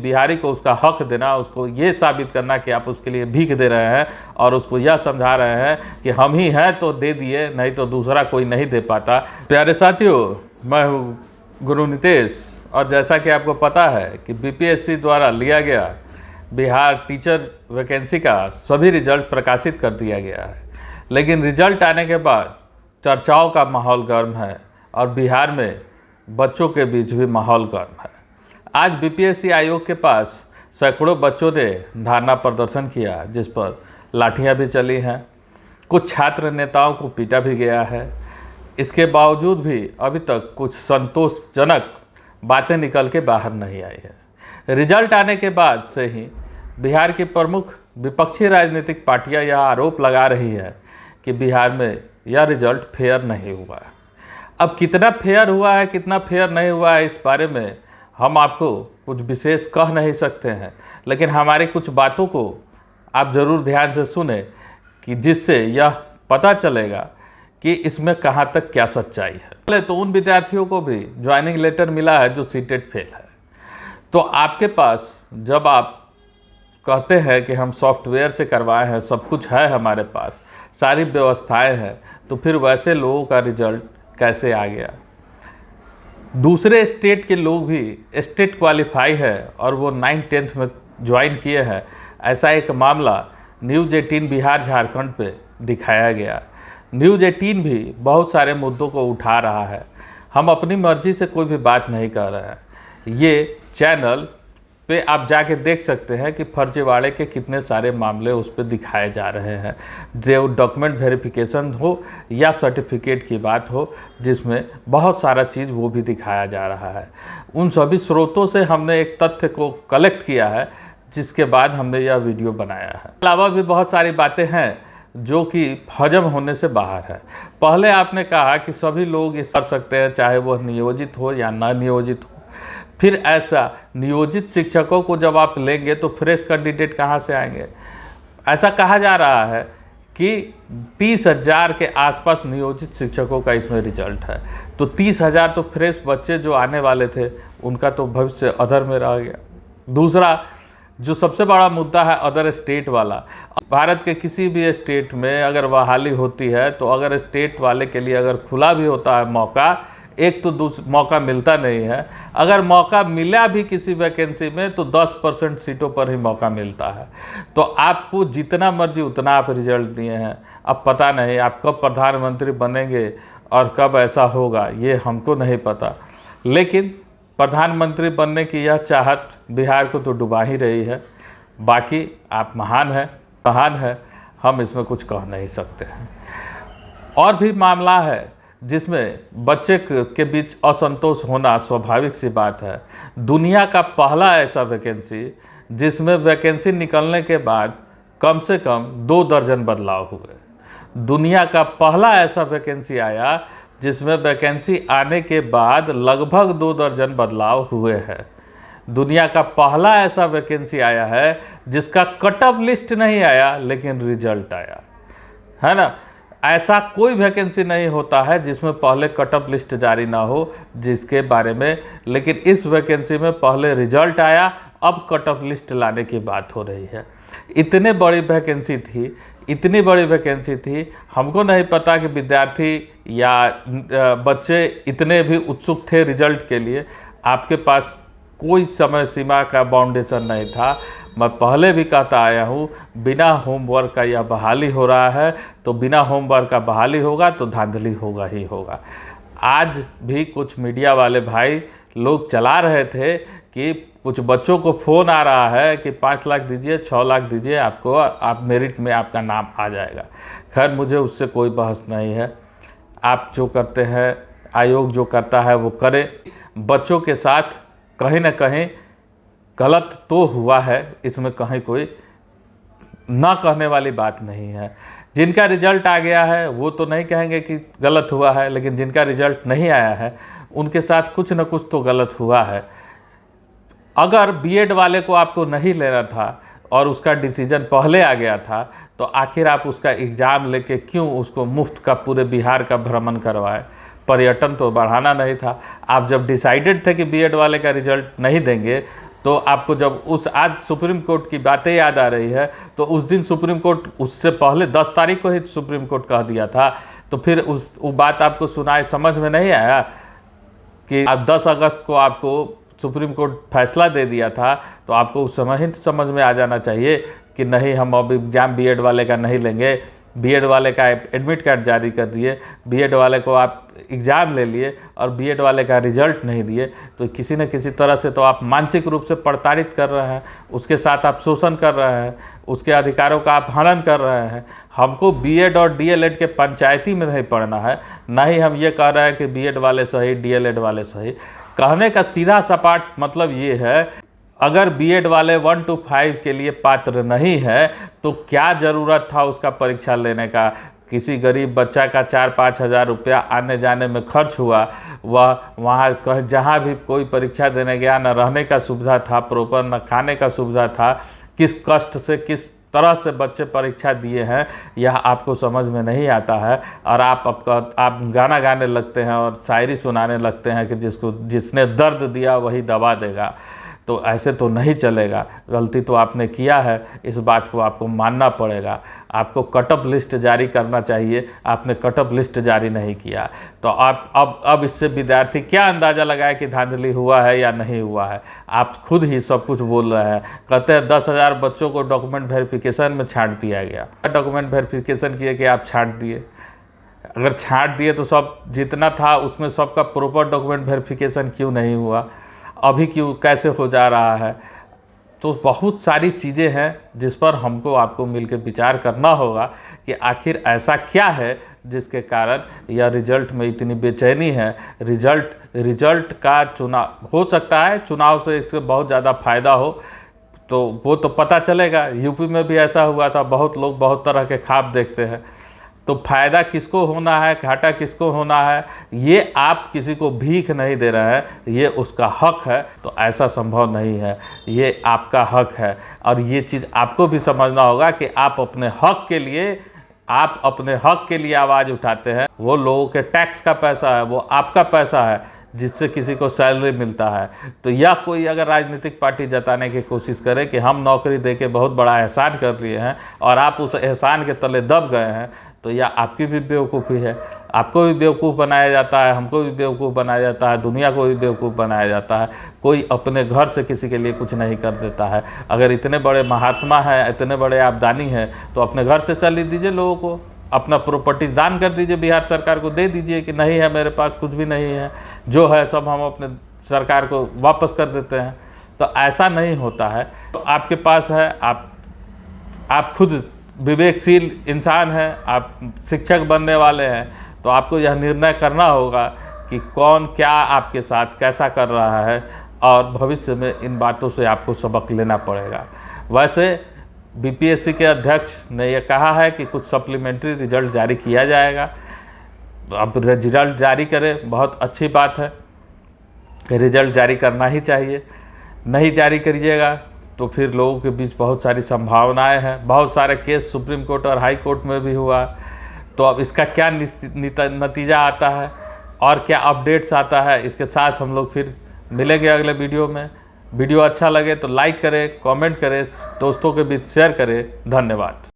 बिहारी को उसका हक देना, उसको ये साबित करना कि आप उसके लिए भीख दे रहे हैं और उसको यह समझा रहे हैं कि हम ही हैं तो दे दिए, नहीं तो दूसरा कोई नहीं दे पाता। प्यारे साथियों, मैं हूँ गुरु नितेश और जैसा कि आपको पता है कि बीपीएससी द्वारा लिया गया बिहार टीचर वैकेंसी का सभी रिजल्ट प्रकाशित कर दिया गया है, लेकिन रिजल्ट आने के बाद चर्चाओं का माहौल गर्म है और बिहार में बच्चों के बीच भी माहौल गर्म है। आज बीपीएससी आयोग के पास सैकड़ों बच्चों ने धरना प्रदर्शन किया, जिस पर लाठियां भी चली हैं, कुछ छात्र नेताओं को पीटा भी गया है। इसके बावजूद भी अभी तक कुछ संतोषजनक बातें निकल के बाहर नहीं आई है। रिजल्ट आने के बाद से ही बिहार की प्रमुख विपक्षी राजनीतिक पार्टियां यह आरोप लगा रही है कि बिहार में यह रिजल्ट फेयर नहीं हुआ है। अब कितना फेयर हुआ है, कितना फेयर नहीं हुआ है, इस बारे में हम आपको कुछ विशेष कह नहीं सकते हैं, लेकिन हमारी कुछ बातों को आप ज़रूर ध्यान से सुने कि जिससे यह पता चलेगा कि इसमें कहाँ तक क्या सच्चाई है। पहले तो उन विद्यार्थियों को भी ज्वाइनिंग लेटर मिला है जो सीटेट फेल है। तो आपके पास जब आप कहते हैं कि हम सॉफ्टवेयर से करवाए हैं, सब कुछ है हमारे पास, सारी व्यवस्थाएं हैं, तो फिर वैसे लोगों का रिजल्ट कैसे आ गया? दूसरे स्टेट के लोग भी स्टेट क्वालिफाई है और वो 9th-10th में ज्वाइन किए हैं। ऐसा एक मामला न्यूज़ 18 बिहार झारखंड पे दिखाया गया। न्यूज़ 18 भी बहुत सारे मुद्दों को उठा रहा है। हम अपनी मर्जी से कोई भी बात नहीं कर रहे हैं। ये चैनल पे आप जाके देख सकते हैं कि फर्जीवाड़े के कितने सारे मामले उस पर दिखाए जा रहे हैं, जो डॉक्यूमेंट वेरिफिकेशन हो या सर्टिफिकेट की बात हो, जिसमें बहुत सारा चीज़ वो भी दिखाया जा रहा है। उन सभी स्रोतों से हमने एक तथ्य को कलेक्ट किया है, जिसके बाद हमने यह वीडियो बनाया है। अलावा भी बहुत सारी बातें हैं जो कि हजम होने से बाहर है। पहले आपने कहा कि सभी लोग इस कर सकते हैं, चाहे वह नियोजित हो या ना नियोजित हो। फिर ऐसा नियोजित शिक्षकों को जब आप लेंगे तो फ्रेश कैंडिडेट कहाँ से आएंगे? ऐसा कहा जा रहा है कि 30,000 के आसपास नियोजित शिक्षकों का इसमें रिजल्ट है। तो 30,000 तो फ्रेश बच्चे जो आने वाले थे उनका तो भविष्य अधर में रह गया। दूसरा जो सबसे बड़ा मुद्दा है अदर स्टेट वाला। भारत के किसी भी स्टेट में अगर बहाली होती है तो अगर स्टेट वाले के लिए अगर खुला भी होता है मौका, एक तो मौका मिलता नहीं है। अगर मौका मिला भी किसी वैकेंसी में तो 10% सीटों पर ही मौका मिलता है। तो आपको जितना मर्जी उतना आप रिजल्ट दिए हैं। अब पता नहीं आप कब प्रधानमंत्री बनेंगे और कब ऐसा होगा, ये हमको नहीं पता, लेकिन प्रधानमंत्री बनने की यह चाहत बिहार को तो डुबा ही रही है। बाकी आप महान है, हम इसमें कुछ कह नहीं सकते हैं। और भी मामला है जिसमें बच्चे के बीच असंतोष होना स्वाभाविक सी बात है। दुनिया का पहला ऐसा वैकेंसी जिसमें वैकेंसी निकलने के बाद कम से कम 2 दर्जन बदलाव हुए। दुनिया का पहला ऐसा वैकेंसी आया जिसमें वैकेंसी आने के बाद लगभग 2 दर्जन बदलाव हुए हैं। दुनिया का पहला ऐसा वैकेंसी आया है जिसका कट ऑफ लिस्ट नहीं आया लेकिन रिजल्ट आया, है ना। ऐसा कोई वैकेंसी नहीं होता है जिसमें पहले कट ऑफ लिस्ट जारी ना हो जिसके बारे में, लेकिन इस वैकेंसी में पहले रिजल्ट आया, अब कट ऑफ लिस्ट लाने की बात हो रही है। इतनी बड़ी वैकेंसी थी, हमको नहीं पता कि विद्यार्थी या बच्चे इतने भी उत्सुक थे रिजल्ट के लिए। आपके पास कोई समय सीमा का बाउंडेशन नहीं था। मैं पहले भी कहता आया हूँ, बिना होमवर्क का यह बहाली हो रहा है, तो बिना होमवर्क का बहाली होगा तो धांधली होगा ही होगा। आज भी कुछ मीडिया वाले भाई लोग चला रहे थे कि कुछ बच्चों को फ़ोन आ रहा है कि 5 लाख दीजिए, 6 लाख दीजिए, आपको आप मेरिट में आपका नाम आ जाएगा। खैर, मुझे उससे कोई बहस नहीं है। आप जो करते हैं, आयोग जो करता है वो करे। बच्चों के साथ कहीं ना कहीं गलत तो हुआ है, इसमें कहीं कोई ना कहने वाली बात नहीं है। जिनका रिजल्ट आ गया है वो तो नहीं कहेंगे कि गलत हुआ है, लेकिन जिनका रिजल्ट नहीं आया है उनके साथ कुछ न कुछ तो गलत हुआ है। अगर बीएड वाले को आपको नहीं लेना था और उसका डिसीजन पहले आ गया था, तो आखिर आप उसका एग्ज़ाम लेके क्यों उसको मुफ्त का पूरे बिहार का भ्रमण करवाए? पर्यटन तो बढ़ाना नहीं था। आप जब डिसाइडेड थे कि बीएड वाले का रिजल्ट नहीं देंगे, तो आपको जब उस आज सुप्रीम कोर्ट की बातें याद आ रही है, तो उस दिन सुप्रीम कोर्ट उससे पहले 10 तारीख को ही सुप्रीम कोर्ट कह दिया था, तो फिर वो बात आपको सुनाए समझ में नहीं आया कि आप 10 अगस्त को आपको सुप्रीम कोर्ट फैसला दे दिया था, तो आपको उस समय ही समझ में आ जाना चाहिए कि नहीं, हम अब एग्ज़ाम बीएड वाले का नहीं लेंगे। बीएड वाले का एडमिट कार्ड जारी कर दिए, बीएड वाले को आप एग्ज़ाम ले लिए और बीएड वाले का रिजल्ट नहीं दिए, तो किसी न किसी तरह से तो आप मानसिक रूप से प्रताड़ित कर रहे हैं, उसके साथ आप शोषण कर रहे हैं, उसके अधिकारों का आप हनन कर रहे हैं। हमको बीएड और डीएलएड के पंचायती में नहीं पढ़ना है, ना ही हम ये कह रहे हैं कि बीएड वाले सही, डीएलएड वाले सही। कहने का सीधा सपाट मतलब ये है, अगर बीएड वाले 1 to 5 के लिए पात्र नहीं है तो क्या ज़रूरत था उसका परीक्षा लेने का। किसी गरीब बच्चा का 4-5 हज़ार रुपया आने जाने में खर्च हुआ, वह वहाँ जहाँ भी कोई परीक्षा देने गया, न रहने का सुविधा था प्रॉपर, न खाने का सुविधा था। किस कष्ट से, किस तरह से बच्चे परीक्षा दिए हैं, यह आपको समझ में नहीं आता है। और आप गाना गाने लगते हैं और शायरी सुनाने लगते हैं कि जिसने दर्द दिया वही दवा देगा। तो ऐसे तो नहीं चलेगा। गलती तो आपने किया है, इस बात को आपको मानना पड़ेगा। आपको कटअप लिस्ट जारी करना चाहिए, आपने कटअप लिस्ट जारी नहीं किया। तो आप अब इससे विद्यार्थी क्या अंदाज़ा लगाए कि धांधली हुआ है या नहीं हुआ है। आप खुद ही सब कुछ बोल रहे हैं। कहते हैं 10,000 बच्चों को डॉक्यूमेंट वेरिफिकेशन में छांट दिया गया। डॉक्यूमेंट वेरिफिकेशन किए कि आप छांट दिए। अगर छांट दिए तो सब जितना था उसमें सबका प्रॉपर डॉक्यूमेंट वेरिफिकेशन क्यों नहीं हुआ, अभी क्यों, कैसे हो जा रहा है। तो बहुत सारी चीज़ें हैं जिस पर हमको आपको मिलकर विचार करना होगा कि आखिर ऐसा क्या है जिसके कारण यह रिजल्ट में इतनी बेचैनी है। रिजल्ट का चुनाव हो सकता है, चुनाव से इससे बहुत ज़्यादा फ़ायदा हो तो वो तो पता चलेगा। यूपी में भी ऐसा हुआ था, बहुत लोग बहुत तरह के ख्वाब देखते हैं। तो फ़ायदा किसको होना है, घाटा किसको होना है, ये आप किसी को भीख नहीं दे रहे हैं, ये उसका हक है। तो ऐसा संभव नहीं है, ये आपका हक है। और ये चीज़ आपको भी समझना होगा कि आप अपने हक के लिए आवाज़ उठाते हैं। वो लोगों के टैक्स का पैसा है, वो आपका पैसा है जिससे किसी को सैलरी मिलता है। तो यह कोई अगर राजनीतिक पार्टी जताने की कोशिश करे कि हम नौकरी देके बहुत बड़ा एहसान कर लिए हैं और आप उस एहसान के तले दब गए हैं, तो यह आपकी भी बेवकूफ़ी है। आपको भी बेवकूफ़ बनाया जाता है, हमको भी बेवकूफ़ बनाया जाता है, दुनिया को भी बेवकूफ़ बनाया जाता है। कोई अपने घर से किसी के लिए कुछ नहीं कर देता है। अगर इतने बड़े महात्मा हैं, इतने बड़े आप दानी हैं, तो अपने घर से चल दीजिए, लोगों को अपना प्रॉपर्टी दान कर दीजिए, बिहार सरकार को दे दीजिए कि नहीं है, मेरे पास कुछ भी नहीं है, जो है सब हम अपने सरकार को वापस कर देते हैं। तो ऐसा नहीं होता है। तो आपके पास है, आप खुद विवेकशील इंसान हैं, आप शिक्षक बनने वाले हैं, तो आपको यह निर्णय करना होगा कि कौन क्या आपके साथ कैसा कर रहा है, और भविष्य में इन बातों से आपको सबक लेना पड़ेगा। वैसे बीपीएससी के अध्यक्ष ने यह कहा है कि कुछ सप्लीमेंट्री रिजल्ट जारी किया जाएगा। तो अब रिजल्ट जारी करें, बहुत अच्छी बात है, रिजल्ट जारी करना ही चाहिए। नहीं जारी करिएगा तो फिर लोगों के बीच बहुत सारी संभावनाएं हैं। बहुत सारे केस सुप्रीम कोर्ट और हाई कोर्ट में भी हुआ। तो अब इसका क्या नतीजा आता है और क्या अपडेट्स आता है, इसके साथ हम लोग फिर मिलेंगे अगले वीडियो में। वीडियो अच्छा लगे तो लाइक करें, कमेंट करें, दोस्तों के बीच शेयर करें। धन्यवाद।